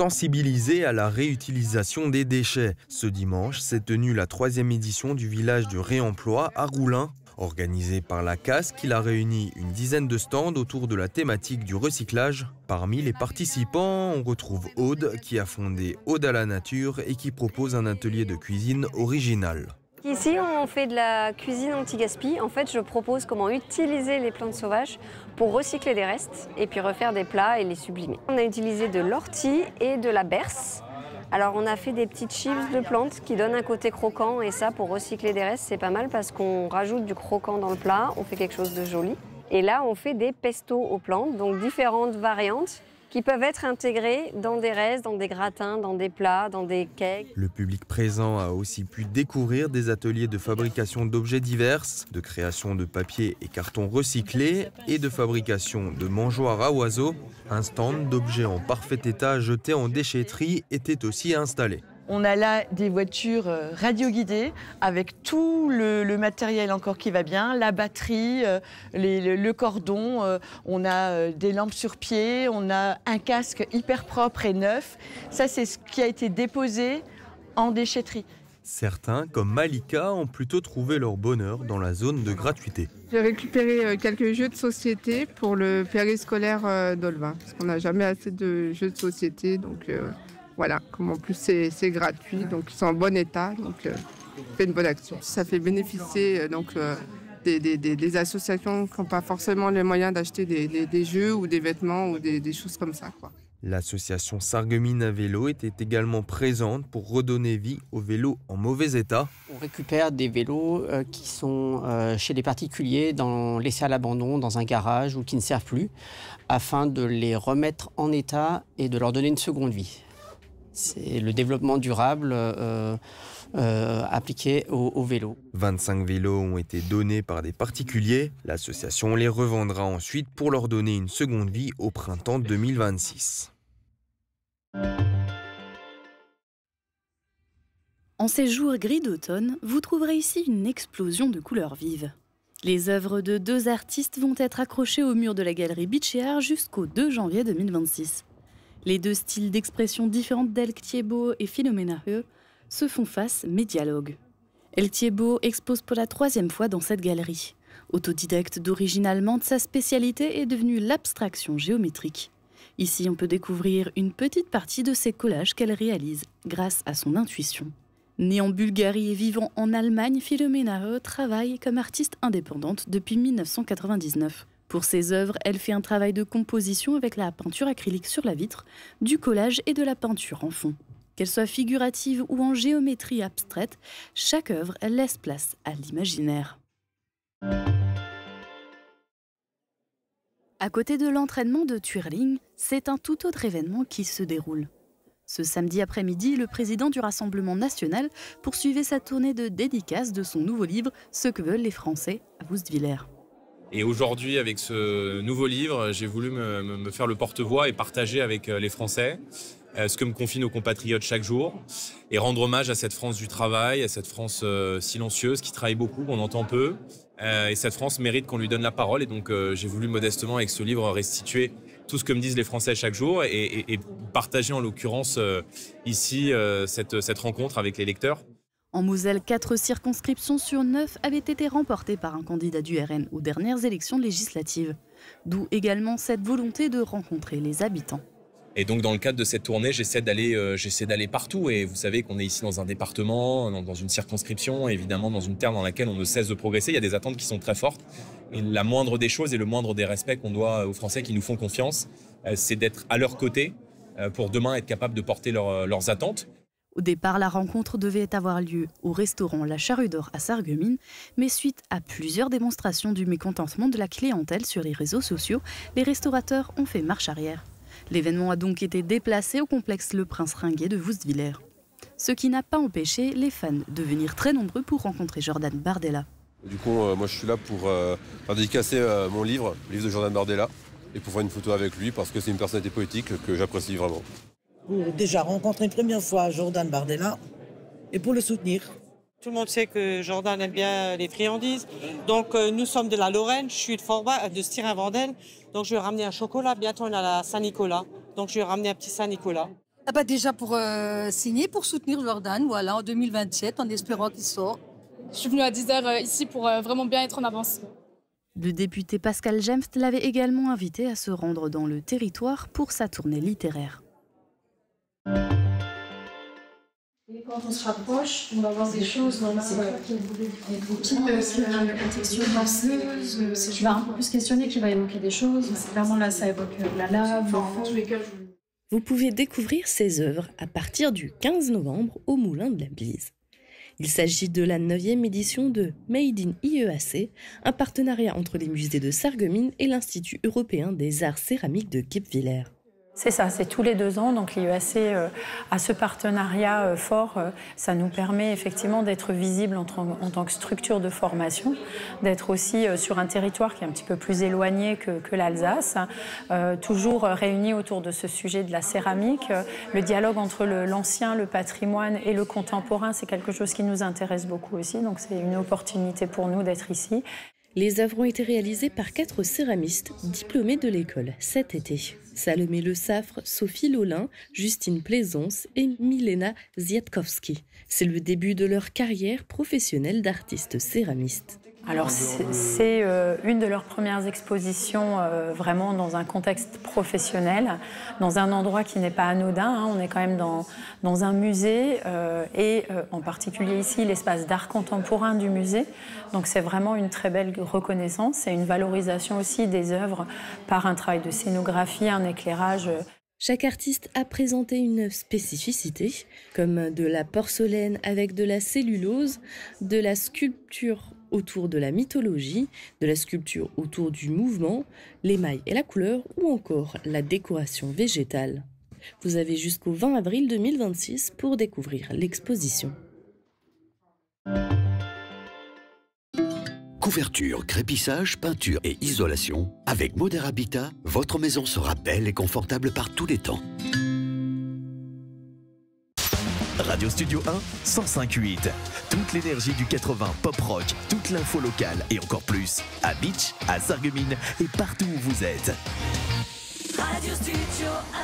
sensibiliser à la réutilisation des déchets. Ce dimanche s'est tenue la 3e édition du village du réemploi à Roulin. Organisée par la CAS, qui a réuni une dizaine de stands autour de la thématique du recyclage. Parmi les participants, on retrouve Aude, qui a fondé Aude à la nature et qui propose un atelier de cuisine original. Ici, on fait de la cuisine anti-gaspi. En fait, je propose comment utiliser les plantes sauvages pour recycler des restes et puis refaire des plats et les sublimer. On a utilisé de l'ortie et de la berce. Alors, on a fait des petites chips de plantes qui donnent un côté croquant et ça, pour recycler des restes, c'est pas mal parce qu'on rajoute du croquant dans le plat, on fait quelque chose de joli. Et là, on fait des pestos aux plantes, donc différentes variantes qui peuvent être intégrées dans des restes, dans des gratins, dans des plats, dans des cakes. Le public présent a aussi pu découvrir des ateliers de fabrication d'objets divers, de création de papier et carton recyclés et de fabrication de mangeoires à oiseaux. Un stand d'objets en parfait état jetés en déchetterie était aussi installé. On a là des voitures radioguidées avec tout le matériel encore qui va bien, la batterie, le cordon, on a des lampes sur pied, on a un casque hyper propre et neuf. Ça, c'est ce qui a été déposé en déchetterie. Certains, comme Malika, ont plutôt trouvé leur bonheur dans la zone de gratuité. J'ai récupéré quelques jeux de société pour le périscolaire d'Olva, parce qu'on n'a jamais assez de jeux de société, donc... Voilà, comme en plus c'est gratuit, donc ils sont en bon état, donc fait une bonne action. Ça fait bénéficier des associations qui n'ont pas forcément les moyens d'acheter des jeux ou des vêtements ou des choses comme ça, quoi. L'association Sarreguemines à vélo était également présente pour redonner vie aux vélos en mauvais état. On récupère des vélos qui sont chez des particuliers, laissés à l'abandon dans un garage ou qui ne servent plus, afin de les remettre en état et de leur donner une seconde vie. C'est le développement durable appliqué aux vélos. 25 vélos ont été donnés par des particuliers. L'association les revendra ensuite pour leur donner une seconde vie au printemps 2026. En ces jours gris d'automne, vous trouverez ici une explosion de couleurs vives. Les œuvres de 2 artistes vont être accrochées au mur de la galerie Beachéard jusqu'au 2 janvier 2026. Les 2 styles d'expression différentes d'El Thiébaut et Philomena Heu se font face mais dialoguent. El Thiébaut expose pour la 3e fois dans cette galerie. Autodidacte d'origine allemande, sa spécialité est devenue l'abstraction géométrique. Ici, on peut découvrir une petite partie de ses collages qu'elle réalise grâce à son intuition. Née en Bulgarie et vivant en Allemagne, Philomena Heu travaille comme artiste indépendante depuis 1999. Pour ses œuvres, elle fait un travail de composition avec la peinture acrylique sur la vitre, du collage et de la peinture en fond. Qu'elle soit figurative ou en géométrie abstraite, chaque œuvre laisse place à l'imaginaire. À côté de l'entraînement de twirling, c'est un tout autre événement qui se déroule. Ce samedi après-midi, le président du Rassemblement national poursuivait sa tournée de dédicaces de son nouveau livre « Ce que veulent les Français » à Woustviller. Et aujourd'hui, avec ce nouveau livre, j'ai voulu me faire le porte-voix et partager avec les Français ce que me confient nos compatriotes chaque jour et rendre hommage à cette France du travail, à cette France silencieuse qui travaille beaucoup, qu'on entend peu. Et cette France mérite qu'on lui donne la parole. Et donc, j'ai voulu modestement, avec ce livre, restituer tout ce que me disent les Français chaque jour et partager en l'occurrence ici cette rencontre avec les lecteurs. En Moselle, 4 circonscriptions sur 9 avaient été remportées par un candidat du RN aux dernières élections législatives. D'où également cette volonté de rencontrer les habitants. Et donc dans le cadre de cette tournée, j'essaie d'aller partout. Et vous savez qu'on est ici dans un département, dans une circonscription, évidemment dans une terre dans laquelle on ne cesse de progresser. Il y a des attentes qui sont très fortes. Et la moindre des choses et le moindre des respects qu'on doit aux Français qui nous font confiance, c'est d'être à leur côté pour demain être capable de porter leurs attentes. Au départ, la rencontre devait avoir lieu au restaurant La Charrue d'Or à Sarreguemines, mais suite à plusieurs démonstrations du mécontentement de la clientèle sur les réseaux sociaux, les restaurateurs ont fait marche arrière. L'événement a donc été déplacé au complexe Le Prince Ringuet de Woustviller. Ce qui n'a pas empêché les fans de venir très nombreux pour rencontrer Jordan Bardella. Du coup, moi je suis là pour faire dédicacer mon livre, le livre de Jordan Bardella, et pour faire une photo avec lui parce que c'est une personnalité politique que j'apprécie vraiment. Pour déjà rencontrer une première fois Jordan Bardella et pour le soutenir. Tout le monde sait que Jordan aime bien les friandises. Donc nous sommes de la Lorraine, je suis de Forbach, de Styrin-Vendel. Donc je vais ramener un chocolat, bientôt on a la Saint-Nicolas. Donc je vais ramener un petit Saint-Nicolas. Déjà pour signer, pour soutenir Jordan, voilà, en 2027, en espérant qu'il sort. Je suis venue à 10h ici pour vraiment bien être en avance. Le député Pascal Jemft l'avait également invité à se rendre dans le territoire pour sa tournée littéraire. Et quand on se rapproche, on va voir des choses dans la texture danseuse. Je vais un peu plus questionner, qui va évoquer des choses. Clairement là, ça évoque la lave, le feu. Vous pouvez découvrir ces œuvres à partir du 15 novembre au Moulin de la Bise. Il s'agit de la 9e édition de Made in IEAC, un partenariat entre les musées de Sarreguemines et l'Institut européen des arts céramiques de Guebwiller. C'est ça, c'est tous les 2 ans. Donc l'IEAC a ce partenariat fort. Ça nous permet effectivement d'être visible en tant que structure de formation, d'être aussi sur un territoire qui est un petit peu plus éloigné que l'Alsace, toujours réunis autour de ce sujet de la céramique. Le dialogue entre l'ancien, le patrimoine et le contemporain, c'est quelque chose qui nous intéresse beaucoup aussi. Donc c'est une opportunité pour nous d'être ici. Les œuvres ont été réalisées par 4 céramistes diplômés de l'école cet été. Salomé Le Saffre, Sophie Lolin, Justine Plaisance et Milena Ziatkowski. C'est le début de leur carrière professionnelle d'artistes céramistes. Alors c'est une de leurs premières expositions vraiment dans un contexte professionnel, dans un endroit qui n'est pas anodin. Hein. On est quand même dans un musée et en particulier ici l'espace d'art contemporain du musée. Donc c'est vraiment une très belle reconnaissance et une valorisation aussi des œuvres par un travail de scénographie, un éclairage. Chaque artiste a présenté une spécificité, comme de la porcelaine avec de la cellulose, de la sculpture autour de la mythologie, de la sculpture autour du mouvement, l'émail et la couleur ou encore la décoration végétale. Vous avez jusqu'au 20 avril 2026 pour découvrir l'exposition. Couverture, crépissage, peinture et isolation. Avec Moder Habitat, votre maison sera belle et confortable par tous les temps. Radio Studio 1, 105.8. Toute l'énergie du 80 pop rock, toute l'info locale et encore plus. À Beach, à Sarreguemines et partout où vous êtes. Radio Studio 1.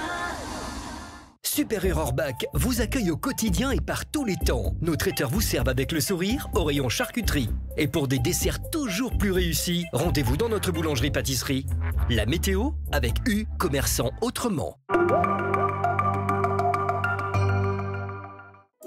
Super Error Bac vous accueille au quotidien et par tous les temps. Nos traiteurs vous servent avec le sourire au rayon charcuterie. Et pour des desserts toujours plus réussis, rendez-vous dans notre boulangerie-pâtisserie. La météo avec U, commerçant autrement.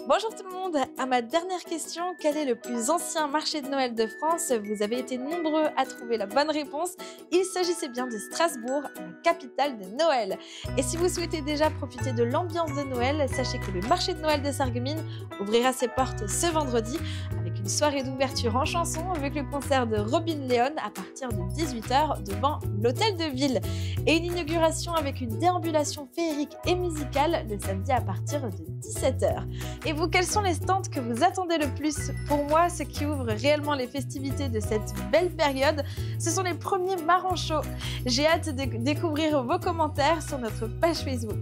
Bonjour tout le monde, à ma dernière question, quel est le plus ancien marché de Noël de France? Vous avez été nombreux à trouver la bonne réponse. Il s'agissait bien de Strasbourg, la capitale de Noël. Et si vous souhaitez déjà profiter de l'ambiance de Noël, sachez que le marché de Noël de Sarreguemines ouvrira ses portes ce vendredi avec une soirée d'ouverture en chanson avec le concert de Robin Leon à partir de 18h devant l'hôtel de ville et une inauguration avec une déambulation féerique et musicale le samedi à partir de 17h. Et vous, quels sont les stands que vous attendez le plus? Pour moi, ce qui ouvre réellement les festivités de cette belle période, ce sont les premiers marrons chauds. J'ai hâte de découvrir vos commentaires sur notre page Facebook.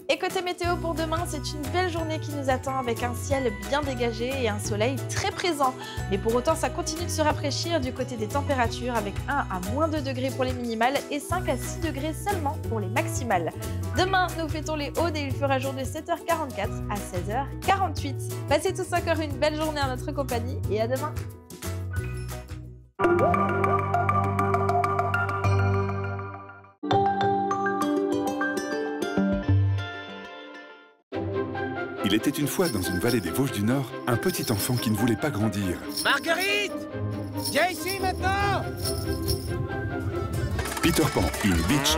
Et côté météo pour demain, c'est une belle journée qui nous attend avec un ciel bien dégagé et un soleil très présent. Mais pour autant, ça continue de se rafraîchir du côté des températures avec 1 à -2 degrés pour les minimales et 5 à 6 degrés seulement pour les maximales. Demain, nous fêtons les Audes et il fera jour de 7h44 à 16h48. Passez tous encore une belle journée en notre compagnie et à demain. Il était une fois dans une vallée des Vosges du Nord, un petit enfant qui ne voulait pas grandir. Marguerite! Viens ici maintenant! Peter Pan in Beach,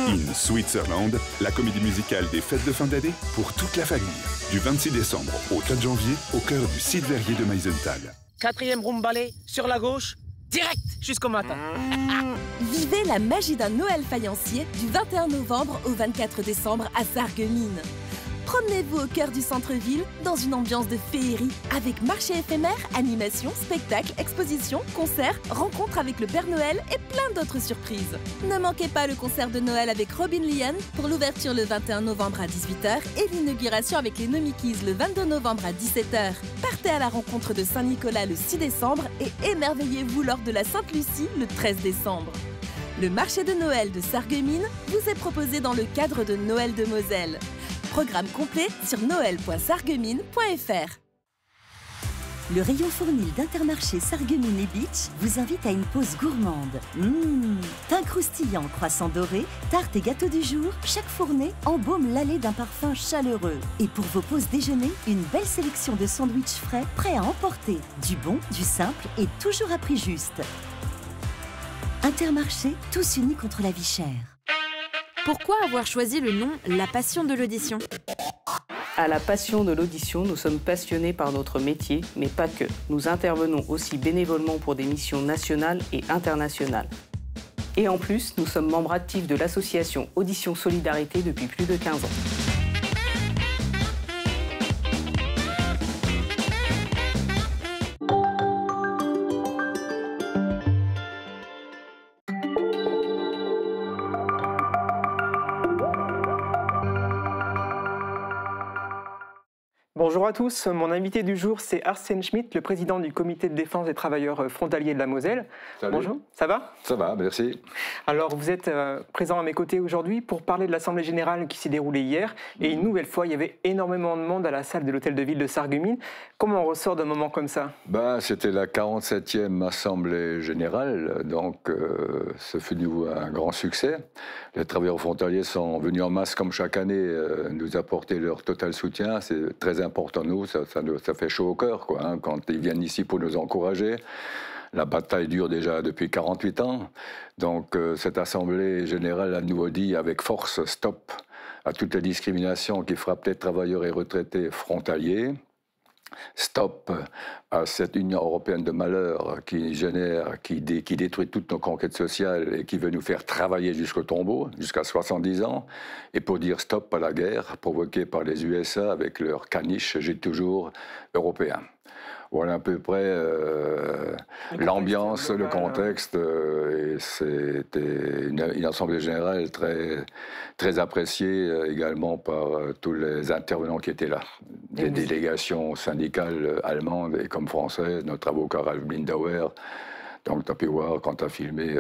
in Switzerland, la comédie musicale des fêtes de fin d'année pour toute la famille. Du 26 décembre au 4 janvier, au cœur du site verrier de Meisenthal. 4e room balai, sur la gauche, direct jusqu'au matin. Vivez la magie d'un Noël faïencier du 21 novembre au 24 décembre à Sarreguemines. Promenez-vous au cœur du centre-ville dans une ambiance de féerie avec marché éphémère, animation, spectacles, expositions, concerts, rencontres avec le Père Noël et plein d'autres surprises. Ne manquez pas le concert de Noël avec Robin Leon pour l'ouverture le 21 novembre à 18h et l'inauguration avec les Nomikis le 22 novembre à 17h. Partez à la rencontre de Saint-Nicolas le 6 décembre et émerveillez-vous lors de la Sainte-Lucie le 13 décembre. Le marché de Noël de Sarreguemines vous est proposé dans le cadre de Noël de Moselle. Programme complet sur noël.sarreguemines.fr. Le rayon fournil d'Intermarché Sarreguemines et Beach vous invite à une pause gourmande. Thym croustillant, croissant doré, tarte et gâteau du jour, chaque fournée embaume l'allée d'un parfum chaleureux. Et pour vos pauses déjeuner, une belle sélection de sandwichs frais, prêts à emporter. Du bon, du simple et toujours à prix juste. Intermarché, tous unis contre la vie chère. Pourquoi avoir choisi le nom La Passion de l'audition ? À la Passion de l'audition, nous sommes passionnés par notre métier, mais pas que. Nous intervenons aussi bénévolement pour des missions nationales et internationales. Et en plus, nous sommes membres actifs de l'association Audition Solidarité depuis plus de 15 ans. Bonjour à tous, mon invité du jour c'est Arsène Schmitt, le président du comité de défense des travailleurs frontaliers de la Moselle. Salut. Bonjour, ça va ? Ça va, merci. Alors vous êtes présent à mes côtés aujourd'hui pour parler de l'Assemblée Générale qui s'est déroulée hier et une nouvelle fois il y avait énormément de monde à la salle de l'Hôtel de Ville de Sarreguemines. Comment on ressort d'un moment comme ça ? C'était la 47e Assemblée Générale, donc ce fut un grand succès. Les travailleurs frontaliers sont venus en masse comme chaque année nous apporter leur total soutien, c'est très important nous, ça fait chaud au cœur quoi, hein, quand ils viennent ici pour nous encourager. La bataille dure déjà depuis 48 ans, donc cette Assemblée Générale a nouveau dit avec force stop à toutes les discriminations qui frappent les travailleurs et retraités frontaliers. Stop à cette Union européenne de malheur qui génère, qui détruit toutes nos conquêtes sociales et qui veut nous faire travailler jusqu'au tombeau, jusqu'à 70 ans. Et pour dire stop à la guerre provoquée par les USA avec leur caniche, j'ai toujours européen. Voilà à peu près l'ambiance, le contexte. Et c'était une assemblée générale très appréciée également par tous les intervenants qui étaient là. Des délégations syndicales allemandes et comme françaises, notre avocat Ralf Blindauer. Donc tu as pu voir quand tu as filmé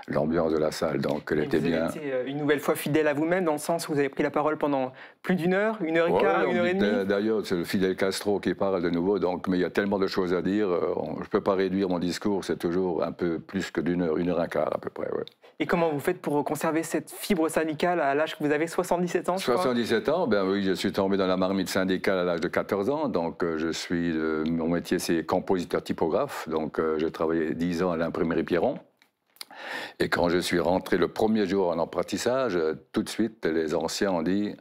l'ambiance de la salle, donc elle était bien. Vous avez été une nouvelle fois fidèle à vous-même, dans le sens où vous avez pris la parole pendant plus d'une heure et quart, une heure et demie. D'ailleurs, c'est le Fidel Castro qui parle de nouveau, donc, mais il y a tellement de choses à dire, je ne peux pas réduire mon discours, c'est toujours un peu plus que d'une heure et quart à peu près. Ouais. Et comment vous faites pour conserver cette fibre syndicale à l'âge que vous avez, 77 ans, je crois ? 77 ans, ben oui, je suis tombé dans la marmite syndicale à l'âge de 14 ans, donc mon métier c'est compositeur-typographe, donc j'ai travaillé 10 ans à l'imprimerie Pierron. Et quand je suis rentré le premier jour en apprentissage, tout de suite, les anciens ont dit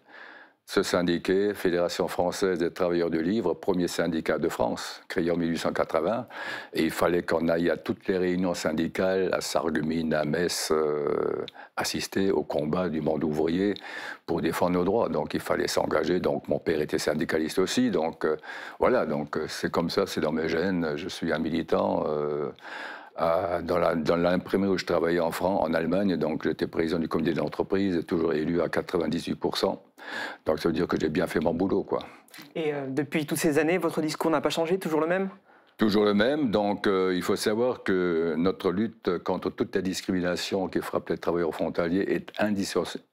se syndiquer, Fédération française des travailleurs du livre, premier syndicat de France, créé en 1880. Et il fallait qu'on aille à toutes les réunions syndicales, à Sarreguemines, à Metz, assister au combat du monde ouvrier pour défendre nos droits. Donc il fallait s'engager. Donc mon père était syndicaliste aussi. Donc voilà, donc c'est comme ça, c'est dans mes gènes. Je suis un militant. Dans l'imprimerie où je travaillais en Allemagne, donc j'étais président du comité d'entreprise, toujours élu à 98%. Donc ça veut dire que j'ai bien fait mon boulot, quoi. Et depuis toutes ces années, votre discours n'a pas changé, toujours le même ? Toujours le même. Donc il faut savoir que notre lutte contre toute la discrimination qui frappe les travailleurs frontaliers est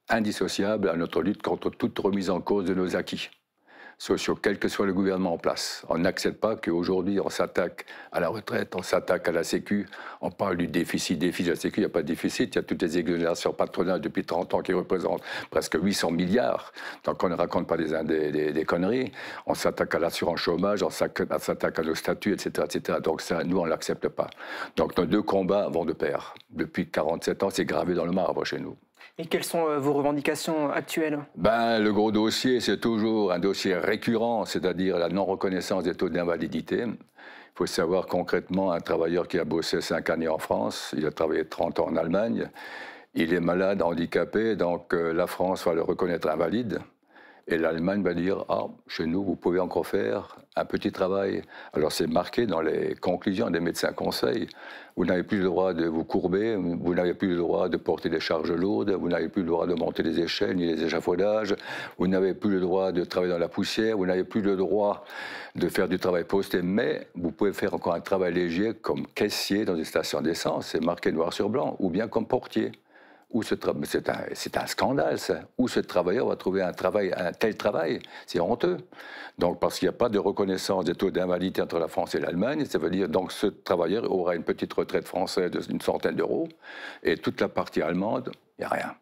indissociable à notre lutte contre toute remise en cause de nos acquis sociaux, quel que soit le gouvernement en place. On n'accepte pas qu'aujourd'hui, on s'attaque à la retraite, on s'attaque à la Sécu, on parle du déficit de la Sécu, il n'y a pas de déficit, il y a toutes les exonérations patronales depuis 30 ans qui représentent presque 800 milliards. Donc on ne raconte pas des conneries. On s'attaque à l'assurance chômage, on s'attaque à nos statuts, etc., etc. Donc ça, nous, on ne l'accepte pas. Donc nos deux combats vont de pair. Depuis 47 ans, c'est gravé dans le marbre chez nous. Et quelles sont vos revendications actuelles ? Le gros dossier, c'est toujours un dossier récurrent, c'est-à-dire la non-reconnaissance des taux d'invalidité. Il faut savoir concrètement, un travailleur qui a bossé 5 années en France, il a travaillé 30 ans en Allemagne, il est malade, handicapé, donc la France va le reconnaître invalide. Et l'Allemagne va dire, chez nous, vous pouvez encore faire un petit travail. Alors c'est marqué dans les conclusions des médecins conseils. Vous n'avez plus le droit de vous courber, vous n'avez plus le droit de porter des charges lourdes, vous n'avez plus le droit de monter les échelles ni les échafaudages, vous n'avez plus le droit de travailler dans la poussière, vous n'avez plus le droit de faire du travail posté, mais vous pouvez faire encore un travail léger comme caissier dans une station d'essence, c'est marqué noir sur blanc, ou bien comme portier. C'est un scandale, ça. Où ce travailleur va trouver un tel travail? C'est honteux. Donc, parce qu'il n'y a pas de reconnaissance des taux d'invalidité entre la France et l'Allemagne, ça veut dire donc ce travailleur aura une petite retraite française d'une centaine d'euros, et toute la partie allemande, il n'y a rien.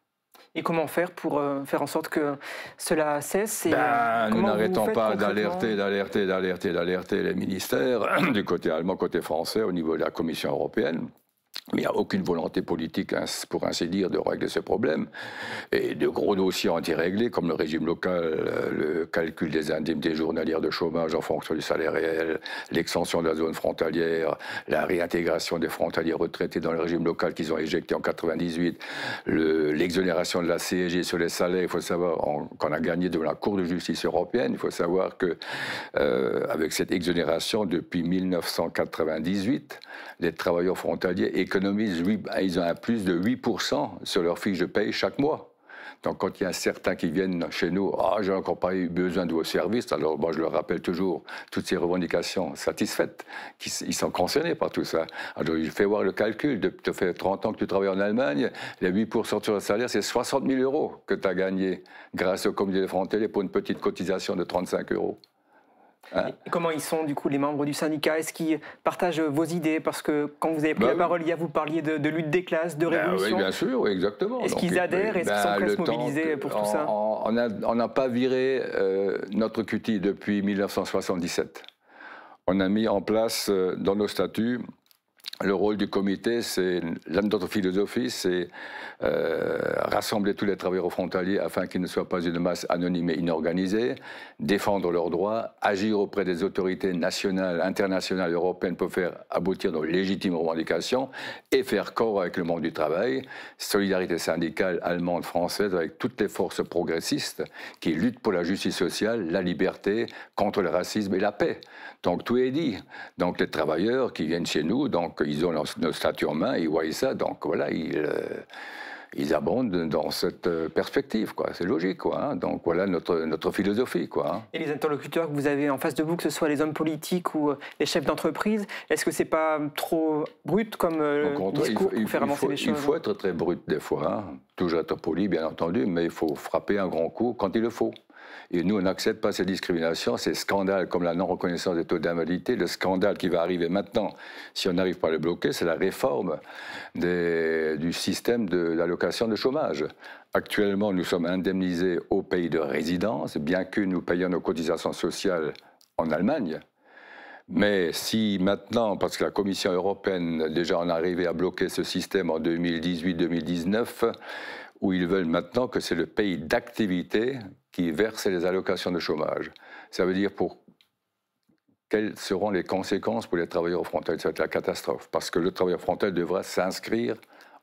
Et comment faire pour faire en sorte que cela cesse nous n'arrêtons pas d'alerter les ministères, du côté allemand, côté français, au niveau de la Commission européenne. Mais il n'y a aucune volonté politique, pour ainsi dire, de régler ce problème. Et de gros dossiers ont été réglés, comme le régime local, le calcul des indemnités journalières de chômage en fonction du salaire réel, l'extension de la zone frontalière, la réintégration des frontaliers retraités dans le régime local qu'ils ont éjecté en 1998, l'exonération de la CSG sur les salaires. Il faut savoir qu'on a gagné devant la Cour de justice européenne. Il faut savoir que, avec cette exonération, depuis 1998, les travailleurs frontaliers économisent, ils ont un plus de 8% sur leur fiche de paye chaque mois. Donc quand il y a certains qui viennent chez nous, « Ah, j'ai encore pas eu besoin de vos services », alors moi je leur rappelle toujours toutes ces revendications satisfaites, ils sont concernés par tout ça. Alors il fait voir le calcul, ça fait 30 ans que tu travailles en Allemagne, les 8% sur le salaire, c'est 60 000 euros que tu as gagné grâce au comité des frontaliers pour une petite cotisation de 35 euros. Hein? Et comment ils sont, du coup, les membres du syndicat? Est-ce qu'ils partagent vos idées? Parce que quand vous avez pris la parole hier, vous parliez de lutte des classes, de révolution. Oui, bien sûr, oui, exactement. Est-ce qu'ils adhèrent? Est-ce qu'ils sont prêts à se mobiliser pour tout ça? On n'a pas viré notre cutie depuis 1977. On a mis en place dans nos statuts le rôle du comité, c'est notre philosophie, c'est rassembler tous les travailleurs frontaliers afin qu'ils ne soient pas une masse anonyme et inorganisée, défendre leurs droits, agir auprès des autorités nationales, internationales, européennes pour faire aboutir nos légitimes revendications et faire corps avec le monde du travail. Solidarité syndicale allemande, française, avec toutes les forces progressistes qui luttent pour la justice sociale, la liberté, contre le racisme et la paix. Donc tout est dit. Donc les travailleurs qui viennent chez nous, donc ils ont nos statuts en main, ils voient ça, donc voilà, ils abondent dans cette perspective, quoi. C'est logique, quoi. Hein. Donc voilà notre philosophie, quoi. Hein. Et les interlocuteurs que vous avez en face de vous, que ce soit les hommes politiques ou les chefs d'entreprise, est-ce que c'est pas trop brut comme discours pour faire avancer les choses? Il faut être très brut des fois, hein. Toujours être poli, bien entendu, mais il faut frapper un grand coup quand il le faut. Et nous, on n'accepte pas ces discriminations, ces scandales comme la non-reconnaissance des taux d'invalidité. Le scandale qui va arriver maintenant, si on n'arrive pas à le bloquer, c'est la réforme du système d'allocation de chômage. Actuellement, nous sommes indemnisés au pays de résidence, bien que nous payons nos cotisations sociales en Allemagne. Mais si maintenant, parce que la Commission européenne déjà en est arrivée à bloquer ce système en 2018-2019, où ils veulent maintenant que c'est le pays d'activité qui verse les allocations de chômage. Ça veut dire quelles seront les conséquences pour les travailleurs frontaliers? Ça va être la catastrophe, parce que le travailleur frontalier devra s'inscrire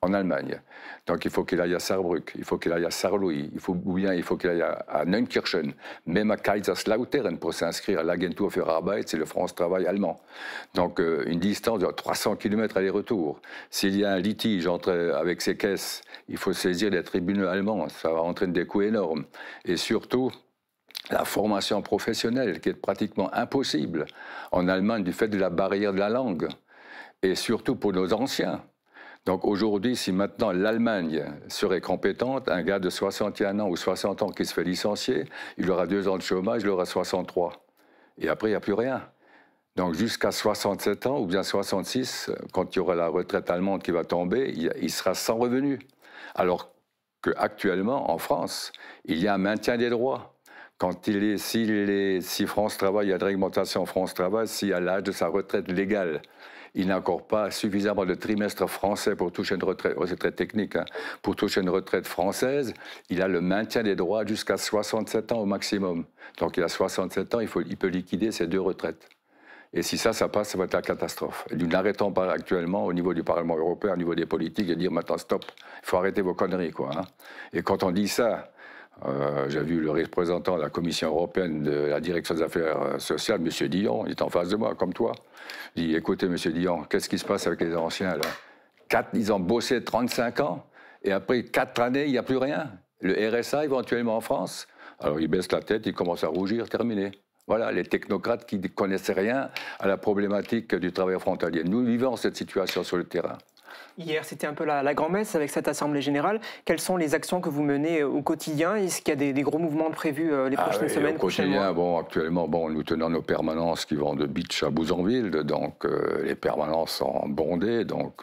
en Allemagne. Donc il faut qu'il aille à Saarbrück, il faut qu'il aille à Saarlouis, ou bien il faut qu'il aille à Neunkirchen, même à Kaiserslautern pour s'inscrire à l'Agentur für Arbeit, c'est le France Travail allemand. Donc une distance de 300 km aller-retour. S'il y a un litige avec ces caisses, il faut saisir les tribunaux allemands, ça va entraîner des coûts énormes. Et surtout, la formation professionnelle qui est pratiquement impossible en Allemagne du fait de la barrière de la langue. Et surtout pour nos anciens. Donc aujourd'hui, si maintenant l'Allemagne serait compétente, un gars de 61 ans ou 60 ans qui se fait licencier, il aura 2 ans de chômage, il aura 63. Et après, il n'y a plus rien. Donc jusqu'à 67 ans ou bien 66, quand il y aura la retraite allemande qui va tomber, il sera sans revenu. Alors qu'actuellement, en France, il y a un maintien des droits. Si France Travail, il y a de réglementation France Travail, si à l'âge de sa retraite légale, il n'a encore pas suffisamment de trimestres français pour toucher une retraite, c'est très technique, hein, pour toucher une retraite française, il a le maintien des droits jusqu'à 67 ans au maximum. Donc il a 67 ans, il peut liquider ses 2 retraites. Et si ça passe, ça va être la catastrophe. Et nous n'arrêtons pas actuellement au niveau du Parlement européen, au niveau des politiques, de dire maintenant stop, il faut arrêter vos conneries, quoi. Hein. Et quand on dit ça, j'ai vu le représentant de la Commission européenne de la Direction des affaires sociales, M. Dion, il est en face de moi, comme toi. Il dit, écoutez, M. Dion, qu'est-ce qui se passe avec les anciens, là? Ils ont bossé 35 ans, et après 4 années, il n'y a plus rien. Le RSA, éventuellement en France. Alors, ils baissent la tête, ils commencent à rougir, terminé. Voilà, les technocrates qui ne connaissaient rien à la problématique du travail frontalier. Nous vivons cette situation sur le terrain. Hier, c'était un peu la grand-messe avec cette Assemblée Générale. Quelles sont les actions que vous menez au quotidien? Est-ce qu'il y a des gros mouvements prévus les prochaines semaines, prochains mois? Actuellement, nous tenons nos permanences qui vont de Bitche à Bouzonville, donc les permanences sont bondées, donc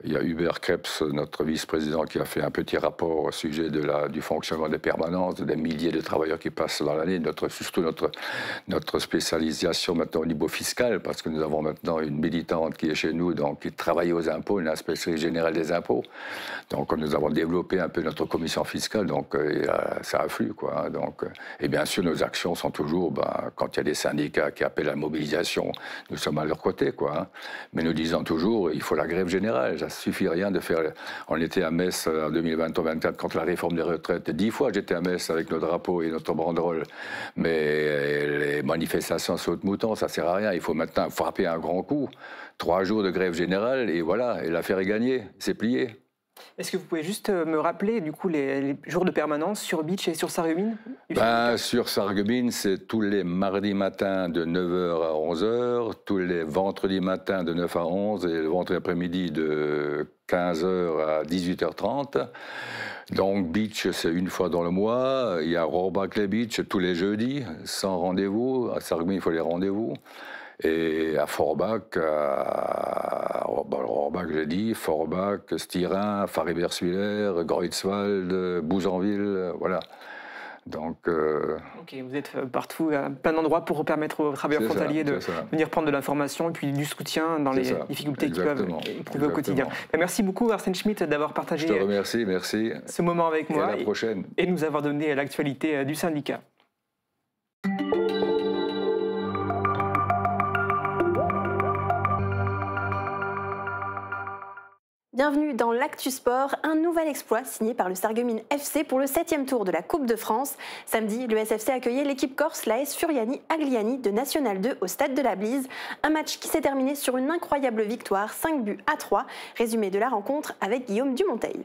il y a Hubert Krebs, notre vice-président, qui a fait un petit rapport au sujet du fonctionnement des permanences, des milliers de travailleurs qui passent dans l'année, surtout notre spécialisation maintenant au niveau fiscal, parce que nous avons maintenant une militante qui est chez nous, donc qui travaille aux impôts, une inspectrice générale des impôts. Donc nous avons développé un peu notre commission fiscale, donc ça afflue, quoi. Hein, donc, et bien sûr, nos actions sont toujours, quand il y a des syndicats qui appellent à la mobilisation, nous sommes à leur côté, quoi. Hein. Mais nous disons toujours, il faut la grève générale. Ça ne suffit rien de faire... On était à Metz en 2020-2024 contre la réforme des retraites. 10 fois j'étais à Metz avec nos drapeaux et notre banderole. Mais les manifestations saute-mouton, ça ne sert à rien. Il faut maintenant frapper un grand coup. 3 jours de grève générale et voilà, et l'affaire est gagnée. C'est plié. Est-ce que vous pouvez juste me rappeler du coup les jours de permanence sur Bitche et sur Sarreguemines? Sur Sarreguemines, c'est tous les mardis matins de 9h à 11h, tous les vendredis matins de 9 à 11 et le vendredi après-midi de 15h à 18h30. Donc Bitche, c'est une fois dans le mois. Il y a Rohrbach-les-Bitche tous les jeudis, sans rendez-vous. À Sarreguemines, il faut les rendez-vous. Et à Forbach, j'ai dit, Forbach, Styrin, Faribert-Suiller, Greuzwald, Bouzonville, voilà. Donc, Ok, vous êtes partout, à plein d'endroits pour permettre aux travailleurs frontaliers de venir prendre de l'information et puis du soutien dans les difficultés qu'ils peuvent éprouver au quotidien. Merci beaucoup Arsène Schmitt d'avoir partagé ce moment avec moi et à la prochaine. Et nous avoir donné l'actualité du syndicat. Bienvenue dans l'Actu Sport, un nouvel exploit signé par le Sarreguemines FC pour le 7e tour de la Coupe de France. Samedi, le SFC accueillait l'équipe corse, l'AS Furiani Agliani de National 2 au stade de la Blise. Un match qui s'est terminé sur une incroyable victoire, 5-3. Résumé de la rencontre avec Guillaume Dumonteil.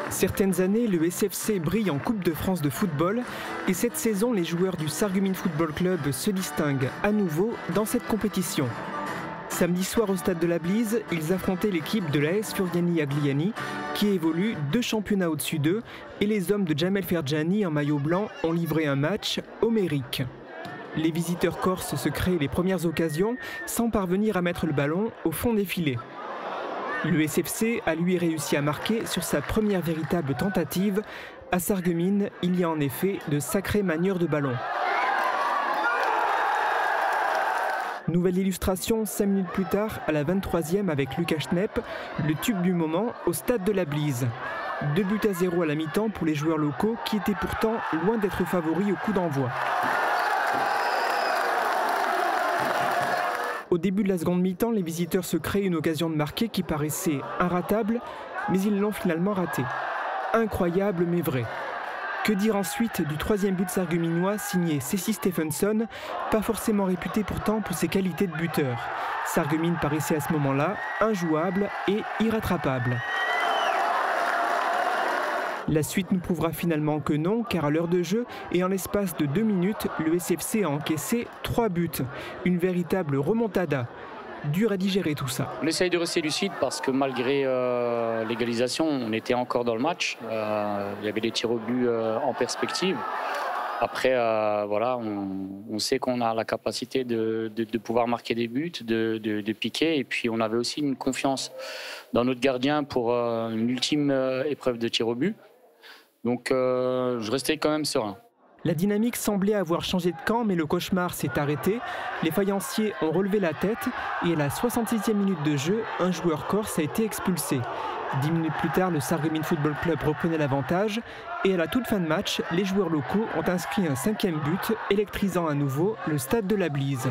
Certaines années, le SFC brille en Coupe de France de football et cette saison, les joueurs du Sarreguemines Football Club se distinguent à nouveau dans cette compétition. Samedi soir au stade de la Blise, ils affrontaient l'équipe de l'AS Furiani Agliani qui évolue 2 championnats au-dessus d'eux et les hommes de Jamel Ferjani en maillot blanc ont livré un match homérique. Les visiteurs corses se créent les premières occasions sans parvenir à mettre le ballon au fond des filets. Le SFC a lui réussi à marquer sur sa première véritable tentative. À Sarreguemines, il y a en effet de sacrées manières de ballon. Nouvelle illustration 5 minutes plus tard, à la 23e avec Lucas Schnepp, le tube du moment au stade de la Blise. 2-0 à la mi-temps pour les joueurs locaux qui étaient pourtant loin d'être favoris au coup d'envoi. Au début de la seconde mi-temps, les visiteurs se créent une occasion de marquer qui paraissait inratable, mais ils l'ont finalement raté. Incroyable mais vrai. Que dire ensuite du 3e but sarregueminois signé Cécile Stephenson, pas forcément réputé pourtant pour ses qualités de buteur. Sarreguemines paraissait à ce moment-là injouable et irrattrapable. La suite nous prouvera finalement que non, car à l'heure de jeu et en l'espace de 2 minutes, le SFC a encaissé 3 buts. Une véritable remontada. Dur à digérer tout ça. On essaye de rester lucide parce que malgré l'égalisation, on était encore dans le match. Il y avait des tirs au but en perspective. Après, voilà, on sait qu'on a la capacité de pouvoir marquer des buts, de piquer. Et puis, on avait aussi une confiance dans notre gardien pour une ultime épreuve de tir au but. Donc, je restais quand même serein. La dynamique semblait avoir changé de camp, mais le cauchemar s'est arrêté. Les faïenciers ont relevé la tête et à la 66e minute de jeu, un joueur corse a été expulsé. 10 minutes plus tard, le Sarreguemines Football Club reprenait l'avantage et à la toute fin de match, les joueurs locaux ont inscrit un 5e but, électrisant à nouveau le stade de la Blise.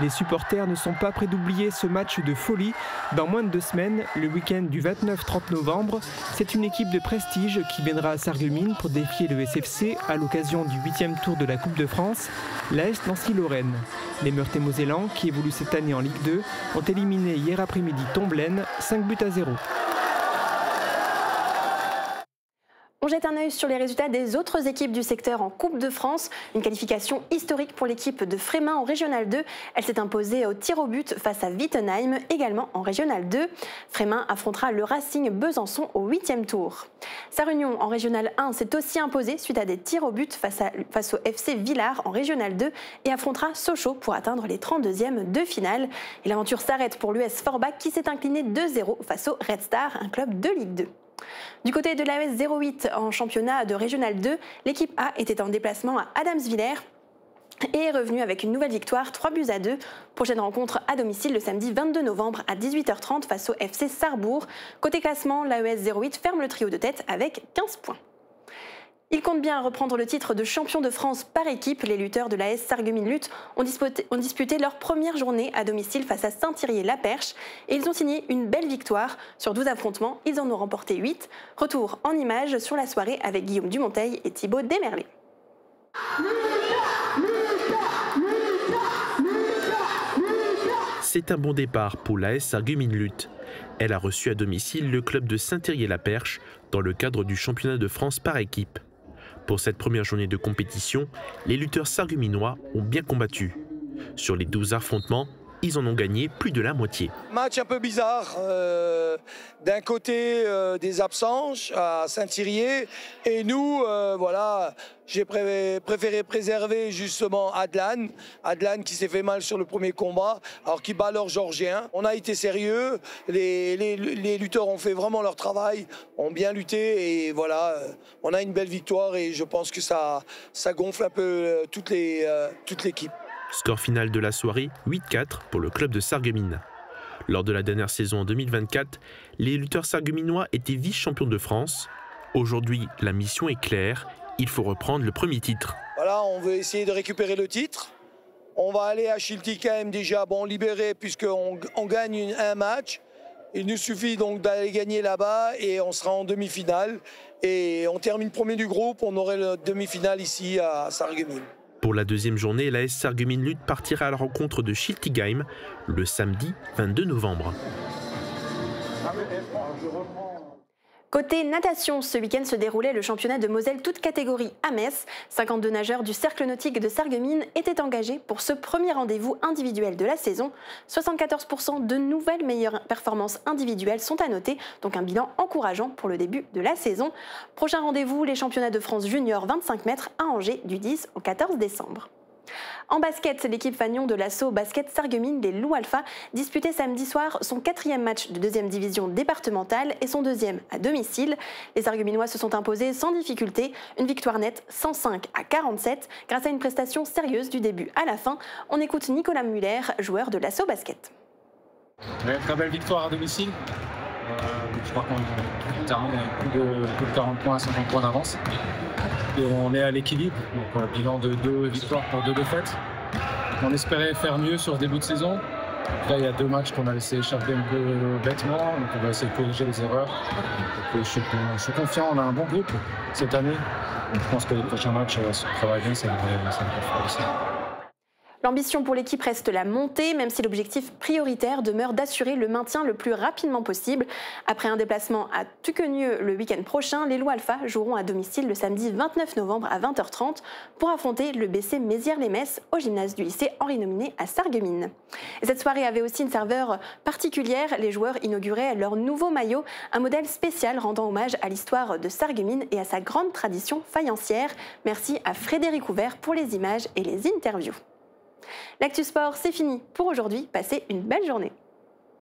Les supporters ne sont pas prêts d'oublier ce match de folie. Dans moins de 2 semaines, le week-end du 29-30 novembre, c'est une équipe de prestige qui viendra à Sarreguemines pour défier le SFC à l'occasion du 8e tour de la Coupe de France, l'AS Nancy-Lorraine. Les Meurthe-et-Mosellans, qui évoluent cette année en Ligue 2, ont éliminé hier après-midi Tomblaine 5-0. On jette un œil sur les résultats des autres équipes du secteur en Coupe de France. Une qualification historique pour l'équipe de Frémin en Régional 2. Elle s'est imposée au tir au but face à Wittenheim, également en Régional 2. Frémin affrontera le Racing Besançon au 8e tour. Sarre-Union en Régional 1 s'est aussi imposée suite à des tirs au but face au FC Villars en Régional 2 et affrontera Sochaux pour atteindre les 32e de finale. Et l'aventure s'arrête pour l'US Forbach qui s'est incliné 2-0 face au Red Star, un club de Ligue 2. Du côté de l'AS 08 en championnat de Régional 2, l'équipe A était en déplacement à Adamsvillers et est revenue avec une nouvelle victoire, 3-2. Prochaine rencontre à domicile le samedi 22 novembre à 18h30 face au FC Sarrebourg. Côté classement, l'AS 08 ferme le trio de tête avec 15 points. Ils comptent bien reprendre le titre de champion de France par équipe. Les lutteurs de l'AS Sarreguemines Lutte ont disputé leur première journée à domicile face à Saint-Thirier-la-Perche et ils ont signé une belle victoire. Sur 12 affrontements, ils en ont remporté 8. Retour en images sur la soirée avec Guillaume Dumonteil et Thibaut Desmerlet. C'est un bon départ pour l'AS Sarreguemines Lutte. Elle a reçu à domicile le club de Saint-Thirier-la-Perche dans le cadre du championnat de France par équipe. Pour cette première journée de compétition, les lutteurs sarregueminois ont bien combattu. Sur les 12 affrontements, ils en ont gagné plus de la moitié. Match un peu bizarre. D'un côté, des absents à Saint-Thirier. Et nous, voilà, j'ai préféré préserver justement Adlan. Adlan qui s'est fait mal sur le premier combat, alors qu'il bat leur Georgien. On a été sérieux. Les lutteurs ont fait vraiment leur travail, ont bien lutté. Et voilà, on a une belle victoire. Et je pense que ça gonfle un peu toute l'équipe. Score final de la soirée, 8-4 pour le club de Sarreguemines. Lors de la dernière saison en 2024, les lutteurs sarregueminois étaient vice-champions de France. Aujourd'hui, la mission est claire, il faut reprendre le premier titre. Voilà, on veut essayer de récupérer le titre. On va aller à Schiltigheim déjà, libéré puisqu'on gagne un match. Il nous suffit donc d'aller gagner là-bas et on sera en demi-finale. Et on termine premier du groupe, on aurait la demi-finale ici à Sarreguemines. Pour la deuxième journée, l'AS Sarreguemines Lutte partira à la rencontre de Schiltigheim le samedi 22 novembre. Côté natation, ce week-end se déroulait le championnat de Moselle toutes catégories à Metz. 52 nageurs du cercle nautique de Sarreguemines étaient engagés pour ce premier rendez-vous individuel de la saison. 74% de nouvelles meilleures performances individuelles sont à noter, donc un bilan encourageant pour le début de la saison. Prochain rendez-vous, les championnats de France junior 25 mètres à Angers du 10 au 14 décembre. En basket, l'équipe fanion de l'assaut basket Sarreguemines, les Loups Alpha, disputait samedi soir son 4e match de 2e division départementale et son 2e à domicile. Les Sarregueminois se sont imposés sans difficulté, une victoire nette 105-47 grâce à une prestation sérieuse du début à la fin. On écoute Nicolas Muller, joueur de l'assaut basket. Très belle victoire à domicile. Je crois qu'on termine avec plus de 40 points à 50 points d'avance. Et on est à l'équilibre, donc un bilan de 2 victoires pour 2 défaites. On espérait faire mieux sur ce début de saison. Là, il y a 2 matchs qu'on a laissé échapper un peu bêtement, donc on va essayer de corriger les erreurs. Donc, je suis confiant, on a un bon groupe cette année. Donc, je pense que les prochains matchs, si on travaille bien, ça devrait faire aussi. L'ambition pour l'équipe reste la montée, même si l'objectif prioritaire demeure d'assurer le maintien le plus rapidement possible. Après un déplacement à Tuquenieu le week-end prochain, les Loups Alpha joueront à domicile le samedi 29 novembre à 20h30 pour affronter le BC Mézières-les-Messes au gymnase du lycée Henri Nominé à Sarreguemines. Et cette soirée avait aussi une saveur particulière. Les joueurs inauguraient leur nouveau maillot, un modèle spécial rendant hommage à l'histoire de Sarreguemines et à sa grande tradition faïencière. Merci à Frédéric Ouvert pour les images et les interviews. L'Actu Sport, c'est fini pour aujourd'hui. Passez une belle journée.